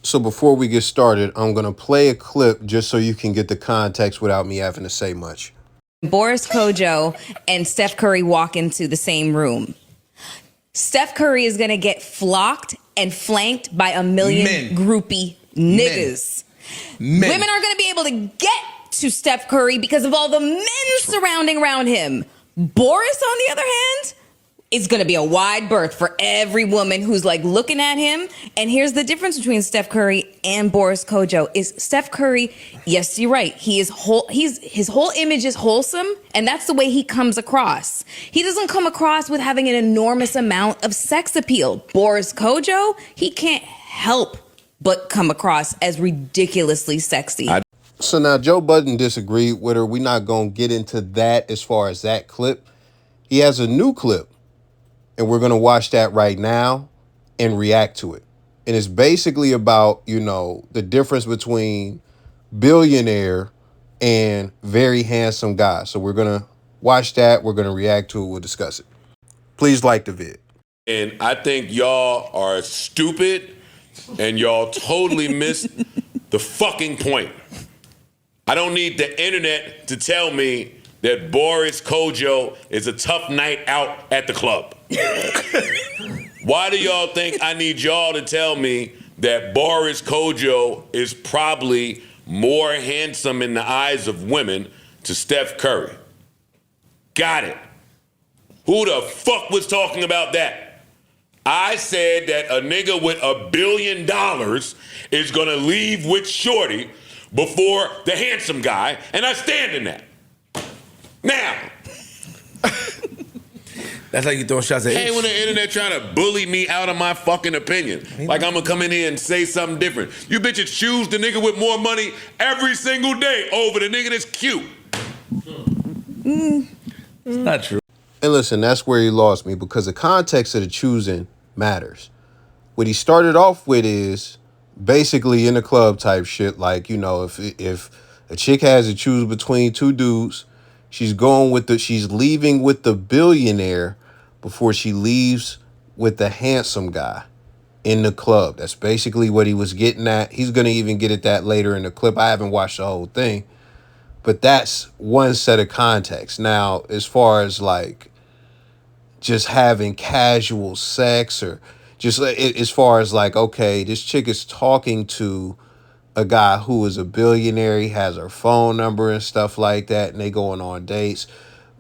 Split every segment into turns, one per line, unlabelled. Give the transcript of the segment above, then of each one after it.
So before we get started, I'm going to play a clip just so you can get the context without me having to say much.
Boris, Kodjo, and Steph Curry walk into the same room. Steph Curry is going to get flocked and flanked by a million groupie niggas. Women are going to be able to get to Steph Curry because of all the men surrounding around him. Boris, on the other hand, is going to be a wide berth for every woman who's like looking at him. And here's the difference between Steph Curry and Boris Kodjo is Steph Curry, yes, you're right. His whole image is wholesome, and that's the way he comes across. He doesn't come across with having an enormous amount of sex appeal. Boris Kodjo, he can't help but come across as ridiculously sexy.
So now Joe Budden disagreed with her. We're not going to get into that as far as that clip. He has a new clip. And we're going to watch that right now and react to it. And it's basically about, the difference between billionaire and very handsome guy. So we're going to watch that. We're going to react to it. We'll discuss it. Please like the vid.
And I think y'all are stupid and y'all totally missed the fucking point. I don't need the internet to tell me that Boris Kodjo is a tough night out at the club. Why do y'all think I need y'all to tell me that Boris Kodjo is probably more handsome in the eyes of women to Steph Curry? Got it. Who the fuck was talking about that? I said that a nigga with $1 billion is gonna leave with Shorty before the handsome guy, and I stand in that. Now,
that's like you throwing shots at
hey, when the internet trying to bully me out of my fucking opinion. Like I'm gonna come in here and say something different. You bitches choose the nigga with more money every single day over the nigga that's cute.
It's not true.
And listen, that's where he lost me because the context of the choosing matters. What he started off with is basically in the club type shit. Like, if a chick has to choose between two dudes, she's leaving with the billionaire before she leaves with the handsome guy in the club. That's basically what he was getting at. He's going to even get at that later in the clip. I haven't watched the whole thing, but that's one set of context. Now, as far as like just having casual sex or just as far as like, okay, this chick is talking to a guy who is a billionaire, he has her phone number and stuff like that, and they going on dates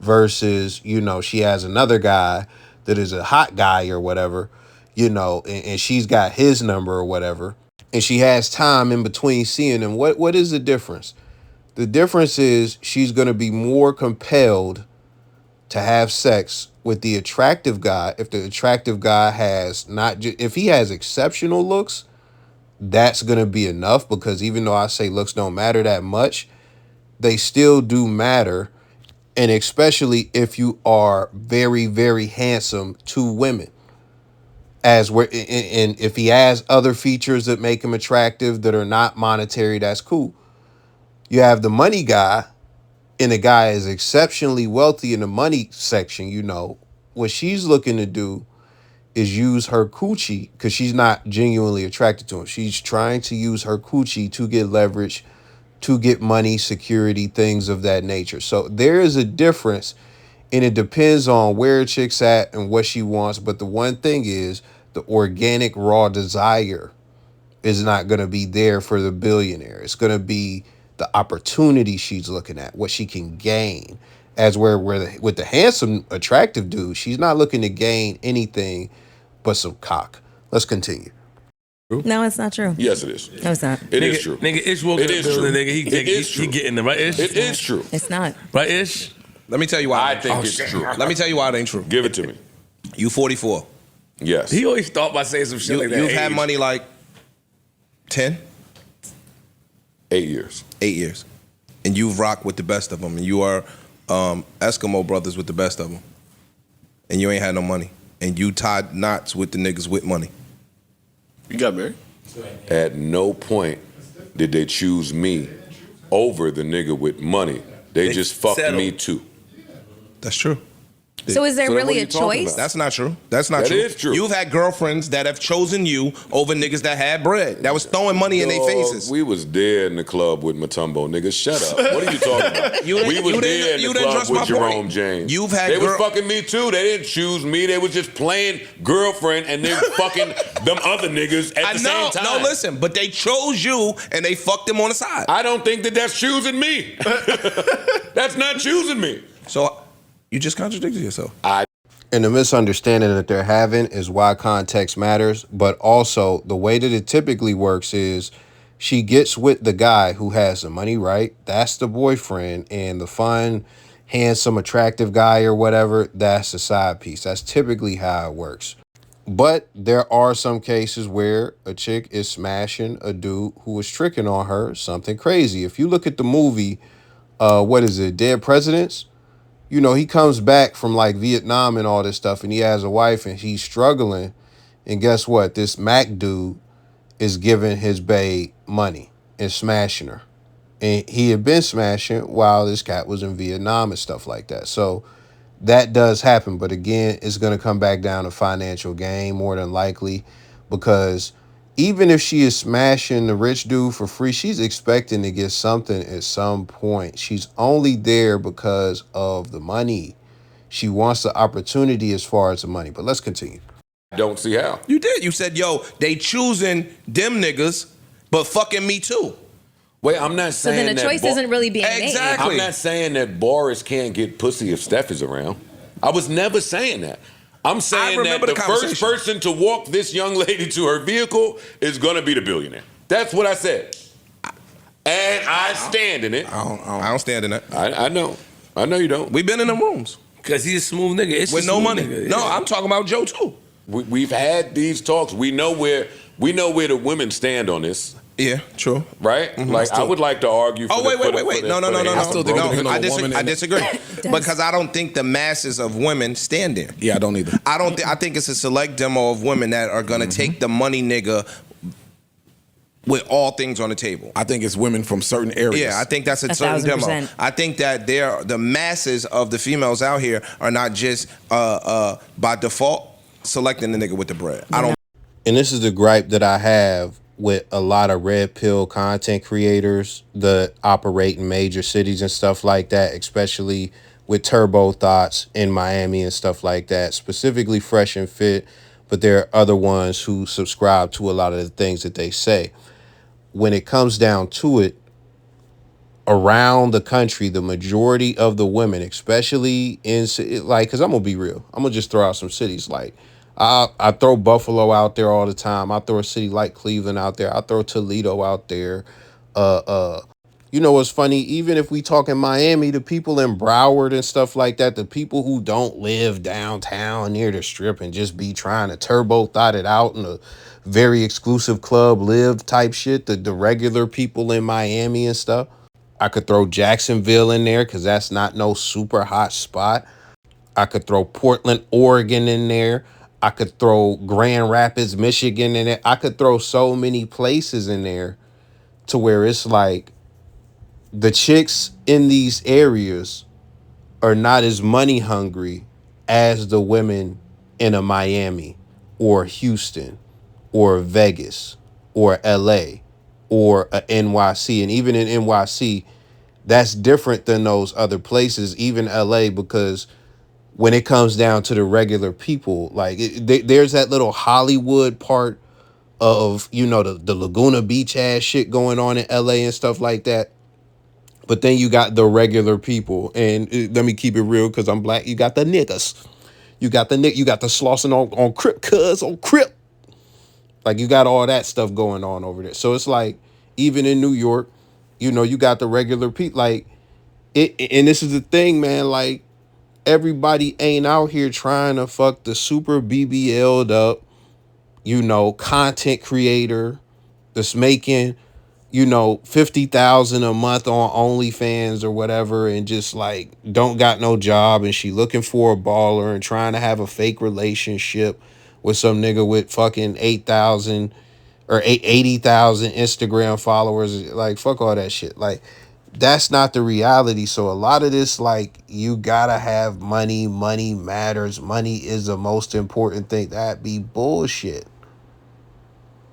versus, she has another guy that is a hot guy or whatever, and she's got his number or whatever, and she has time in between seeing him. What is the difference? The difference is she's going to be more compelled to have sex with the attractive guy if the attractive guy has if he has exceptional looks. That's going to be enough because even though I say looks don't matter that much, they still do matter. And especially if you are very, very handsome to women. And if he has other features that make him attractive that are not monetary, that's cool. You have the money guy, and the guy is exceptionally wealthy in the money section. What she's looking to do is use her coochie because she's not genuinely attracted to him. She's trying to use her coochie to get leverage, to get money, security, things of that nature. So there is a difference, and it depends on where a chick's at and what she wants. But the one thing is the organic raw desire is not going to be there for the billionaire. It's going to be the opportunity she's looking at, what she can gain. With the handsome, attractive dude, she's not looking to gain anything but some cock. Let's continue.
No, it's not true.
Yes, it is.
No, it's not.
It is true.
Nigga, Ish woke up in the building, nigga. He getting the right Ish?
It is true.
It's not.
Right, Ish?
Let me tell you why.
I think it's true.
Let me tell you why it ain't true.
Give it to me.
You 44.
Yes.
He always thought by saying some shit like that.
You've had money like 10?
8 years.
8 years. And you've rocked with the best of them. And you are Eskimo brothers with the best of them. And you ain't had no money. And you tied knots with the niggas with money.
You got married?
At no point did they choose me over the nigga with money. They just fucked
settled.
me too.
That's true.
So is there
So then what
really
are
a
you talking
choice?
about?
That's not true. That's not
That
true.
is true.
You've had girlfriends that have chosen you over niggas that had bread. That was throwing money in their
Dog,
faces.
We was there in the club with Matumbo, niggas. Shut up. What are you talking about? We was there in the club with Jerome James.
You've had
they was fucking me too. They didn't choose me. They was just playing girlfriend and then fucking them other niggas at the same time.
No, listen, but they chose you and they fucked them on the side.
I don't think that that's choosing me. That's not choosing me.
So you just contradicted yourself.
And the misunderstanding that they're having is why context matters, but also the way that it typically works is she gets with the guy who has the money, right? That's the boyfriend, and the fun, handsome, attractive guy or whatever, that's the side piece. That's typically how it works. But there are some cases where a chick is smashing a dude who is tricking on her, something crazy. If you look at the movie, what is it, Dead Presidents? You know, he comes back from like Vietnam and all this stuff, and he has a wife and he's struggling. And guess what? This Mac dude is giving his bae money and smashing her. And he had been smashing while this cat was in Vietnam and stuff like that. So that does happen. But again, it's going to come back down to financial gain more than likely, because even if she is smashing the rich dude for free, she's expecting to get something at some point. She's only there because of the money. She wants the opportunity as far as the money. But let's continue.
Don't see how.
You did. You said, yo, they choosing them niggas, but fucking me too.
Wait, I'm not
So
saying
then the choice isn't really being made.
Exactly.
I'm not saying that Boris can't get pussy if Steph is around. I was never saying that. I'm saying that the first person to walk this young lady to her vehicle is going to be the billionaire. That's what I said. And I stand in it.
I don't stand in that.
I know. I know you don't.
We've been in them rooms.
Because he's a smooth nigga. It's
With
a
no
smooth
money.
nigga, yeah.
No, I'm talking about Joe too.
We've had these talks. We know where the women stand on this.
Yeah, true.
Right? Like, I would like to argue for
wait. No. I disagree.
Des.
Because I don't think the masses of women stand there.
Yeah, I don't either.
I think it's a select demo of women that are gonna take the money nigga with all things on the table.
I think it's women from certain areas.
Yeah, I think that's a certain
1,000%.
demo. I think that the masses of the females out here are not just by default selecting the nigga with the bread. I don't.
And this is the gripe that I have with a lot of red pill content creators that operate in major cities and stuff like that, especially with Turbo Thoughts in Miami and stuff like that, specifically Fresh and Fit, but there are other ones who subscribe to a lot of the things that they say. When it comes down to it, around the country, the majority of the women, especially in, like, because I'm going to be real, I'm going to just throw out some cities, like, I throw Buffalo out there all the time. I throw a city like Cleveland out there. I throw Toledo out there. You know what's funny? Even if we talk in Miami, the people in Broward and stuff like that, the people who don't live downtown near the Strip and just be trying to turbo thought it out in a very exclusive club live type shit, the regular people in Miami and stuff. I could throw Jacksonville in there because that's not no super hot spot. I could throw Portland, Oregon in there. I could throw Grand Rapids, Michigan in it. I could throw so many places in there to where it's like the chicks in these areas are not as money hungry as the women in a Miami or Houston or Vegas or LA or a NYC. And even in NYC, that's different than those other places, even LA, because when it comes down to the regular people, like there's that little Hollywood part of, you know, the Laguna Beach ass shit going on in LA and stuff like that. But then you got the regular people, and let me keep it real because I'm black. You got the niggas, you got the slossing on Crip, cuz on Crip. Like you got all that stuff going on over there. So it's like even in New York, you know, you got the regular people. Like it, and this is the thing, man. Like, everybody ain't out here trying to fuck the super BBL'd up, you know, content creator that's making, you know, 50,000 a month on OnlyFans or whatever, and just like don't got no job, and she looking for a baller and trying to have a fake relationship with some nigga with fucking 8,000 or 80,000 Instagram followers. Like, fuck all that shit. Like, that's not the reality. So a lot of this, like, you gotta have money, money matters, money is the most important thing, that be bullshit.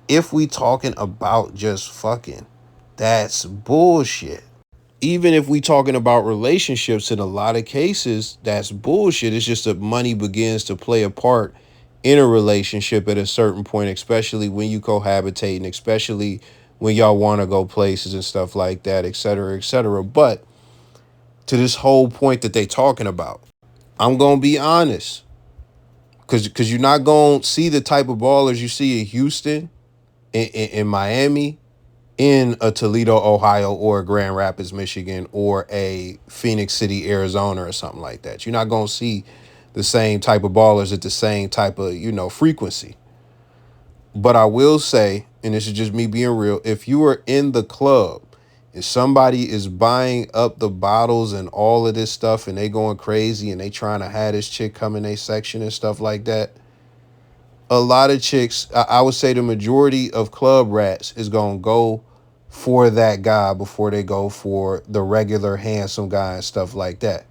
If we talking about just fucking, that's bullshit. Even if we talking about relationships, in a lot of cases, that's bullshit. It's just that money begins to play a part in a relationship at a certain point, especially when you cohabitating, especially when y'all want to go places and stuff like that, et cetera, et cetera. But to this whole point that they talking about, I'm going to be honest, because you're not going to see the type of ballers you see in Houston, in Miami, in a Toledo, Ohio, or a Grand Rapids, Michigan, or a Phoenix City, Arizona, or something like that. You're not going to see the same type of ballers at the same type of, frequency. But I will say, and this is just me being real, if you are in the club and somebody is buying up the bottles and all of this stuff and they going crazy and they trying to have this chick come in their section and stuff like that, a lot of chicks, I would say the majority of club rats is going to go for that guy before they go for the regular handsome guy and stuff like that.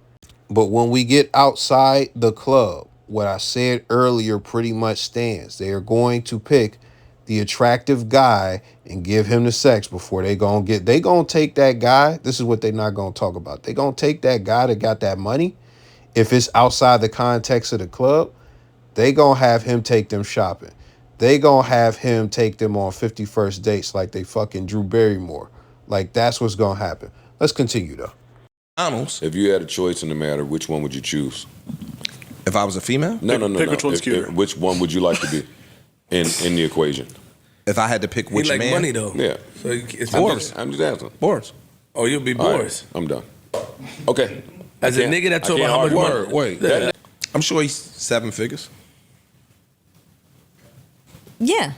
But when we get outside the club, what I said earlier pretty much stands. They are going to pick the attractive guy and give him the sex before they going to take that guy. This is what they're not going to talk about. They going to take that guy that got that money. If it's outside the context of the club, they gonna have him take them shopping. They gonna have him take them on 51st dates like they fucking Drew Barrymore. Like, that's what's gonna happen. Let's continue though.
If you had a choice in the matter, which one would you choose?
If I was a female?
No.
Pick which one's cuter.
Which one would you like to be in the equation?
If I had to pick which
He like
man?
money though.
Yeah.
So it's
Boris.
I'm just asking.
Boris.
Oh, you'll be
All right,
Boris.
I'm done. Okay.
As a
can't-
nigga that
I
talk
can't
about how much
argue.
money.
Wait.
Yeah.
I'm sure he's 7 figures.
Yeah,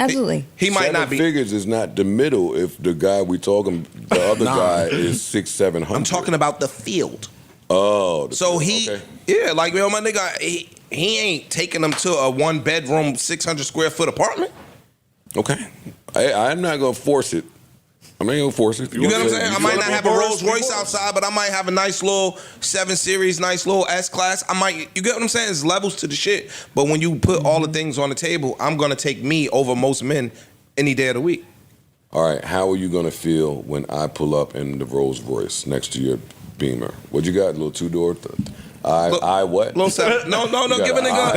absolutely.
He might
Seven
not be.
figures is not the middle if the guy we talking, the other guy is 600-700.
I'm talking about the field.
Oh.
So he,
okay.
yeah, like, yo, my nigga, he ain't taking them to a 1-bedroom, 600 square foot apartment.
Okay. I'm not going to force it. I'm not going to force it.
You know what I'm saying? I might not have a Rolls Royce
Boris.
outside, but I might have a nice little 7 Series, nice little S-Class. You get what I'm saying? It's levels to the shit. But when you put all the things on the table, I'm going to take me over most men any day of the week.
All right. How are you going to feel when I pull up in the Rolls Royce next to your Beamer? What you got? A little 2-door? I what?
Little 7. No. Give a nigga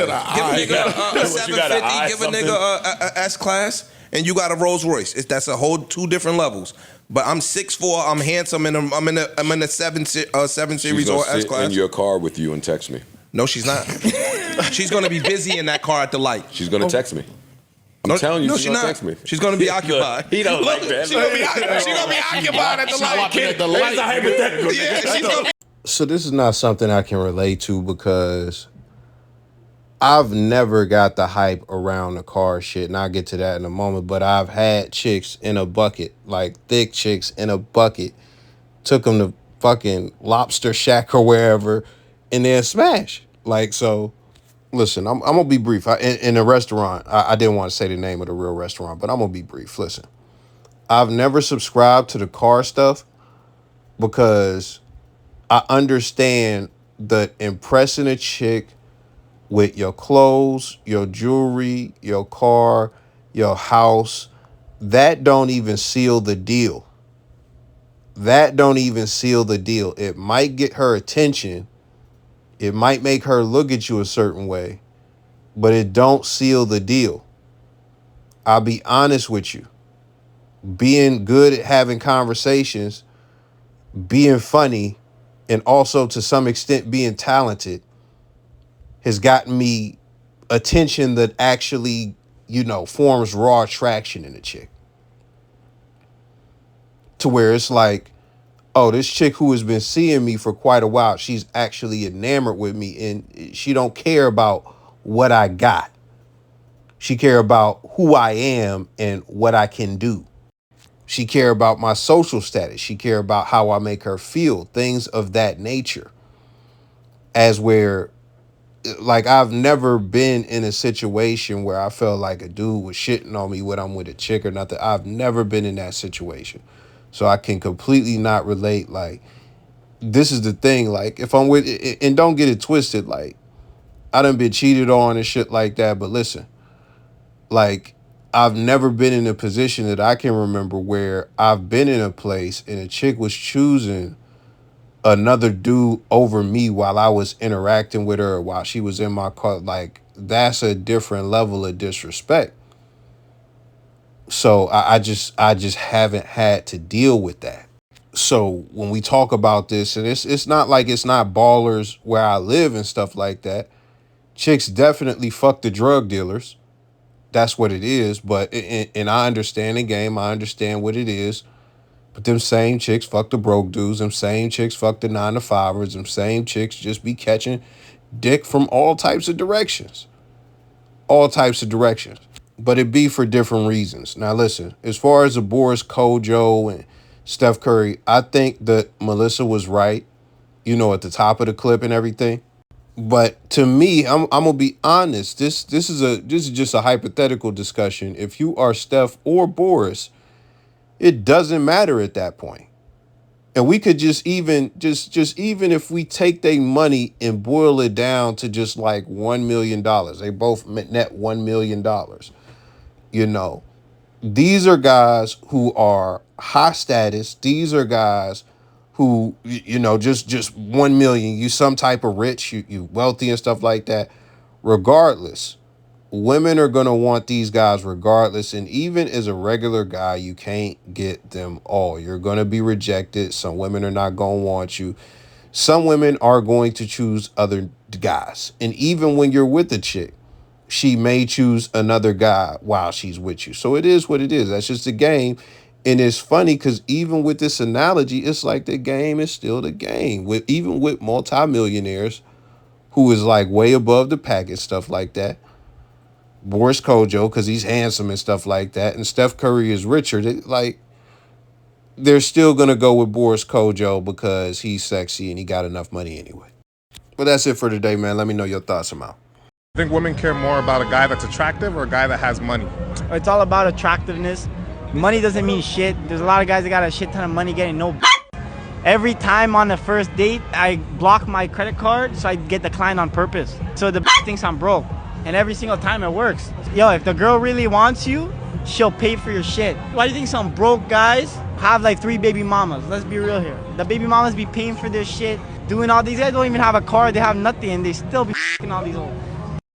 a 750. Give a nigga a S-Class. And you got a Rolls Royce. That's a whole 2 different levels. But I'm 6'4", I'm handsome, and I'm in a 7 Series or S Class.
In your car with you and text me.
No, she's not. She's gonna be busy in that car at the light.
She's gonna text me. I'm telling you,
no,
she's gonna text me.
She's gonna be occupied.
He don't like that.
She's gonna be occupied at the light.
That's a hypothetical.
Yeah, she's gonna be.
So this is not something I can relate to because I've never got the hype around the car shit, and I'll get to that in a moment, but I've had chicks in a bucket, like thick chicks in a bucket, took them to fucking Lobster Shack or wherever, and then smash. Like, so, listen, I'm going to be brief. In a restaurant, I didn't want to say the name of the real restaurant, but I'm going to be brief. Listen, I've never subscribed to the car stuff because I understand that impressing a chick with your clothes, your jewelry, your car, your house, that don't even seal the deal. That don't even seal the deal. It might get her attention. It might make her look at you a certain way, but it don't seal the deal. I'll be honest with you. Being good at having conversations, being funny, and also to some extent being talented has gotten me attention that actually, forms raw attraction in a chick. To where it's like, oh, this chick who has been seeing me for quite a while, she's actually enamored with me, and she don't care about what I got. She care about who I am and what I can do. She care about my social status. She care about how I make her feel, things of that nature. As where, like, I've never been in a situation where I felt like a dude was shitting on me when I'm with a chick or nothing. I've never been in that situation. So I can completely not relate. Like, this is the thing. Like, if I'm with, and don't get it twisted, like, I done been cheated on and shit like that. But listen, like, I've never been in a position that I can remember where I've been in a place and a chick was choosing another dude over me while I was interacting with her, or while she was in my car. Like, that's a different level of disrespect. So I just haven't had to deal with that. So when we talk about this, and it's not like it's not ballers where I live and stuff like that. Chicks definitely fuck the drug dealers. That's what it is. But and I understand the game. I understand what it is. But them same chicks fuck the broke dudes. Them same chicks fuck the 9-to-5ers. Them same chicks just be catching dick from all types of directions. All types of directions. But it be for different reasons. Now listen, as far as the Boris, Kodjo, and Steph Curry, I think that Melissa was right, you know, at the top of the clip and everything. But to me, I'm gonna be honest. This is just a hypothetical discussion. If you are Steph or Boris, it doesn't matter at that point. And we could just even if we take their money and boil it down to just like $1 million. They both net $1 million. You know, these are guys who are high status. These are guys who, you know, just 1 million. You some type of rich, you wealthy and stuff like that. Regardless, women are going to want these guys regardless. And even as a regular guy, you can't get them all. You're going to be rejected. Some women are not going to want you. Some women are going to choose other guys. And even when you're with a chick, she may choose another guy while she's with you. So it is what it is. That's just the game. And it's funny because even with this analogy, it's like the game is still the game. Even with multimillionaires who is like way above the pack and stuff like that. Boris Kodjo, because he's handsome and stuff like that. And Steph Curry is richer. They're still going to go with Boris Kodjo because he's sexy and he got enough money anyway. But that's it for today, man. Let me know your thoughts. I'm out.
I think women care more about a guy that's attractive or a guy that has money.
It's all about attractiveness. Money doesn't mean shit. There's a lot of guys that got a shit ton of money getting no. Every time on the first date, I block my credit card so I get declined on purpose. So the thinks I'm broke. And every single time it works. Yo, if the girl really wants you, she'll pay for your shit. Why do you think some broke guys have like 3 baby mamas? Let's be real here. The baby mamas be paying for their shit, doing all these guys don't even have a car, they have nothing, and they still be all these old.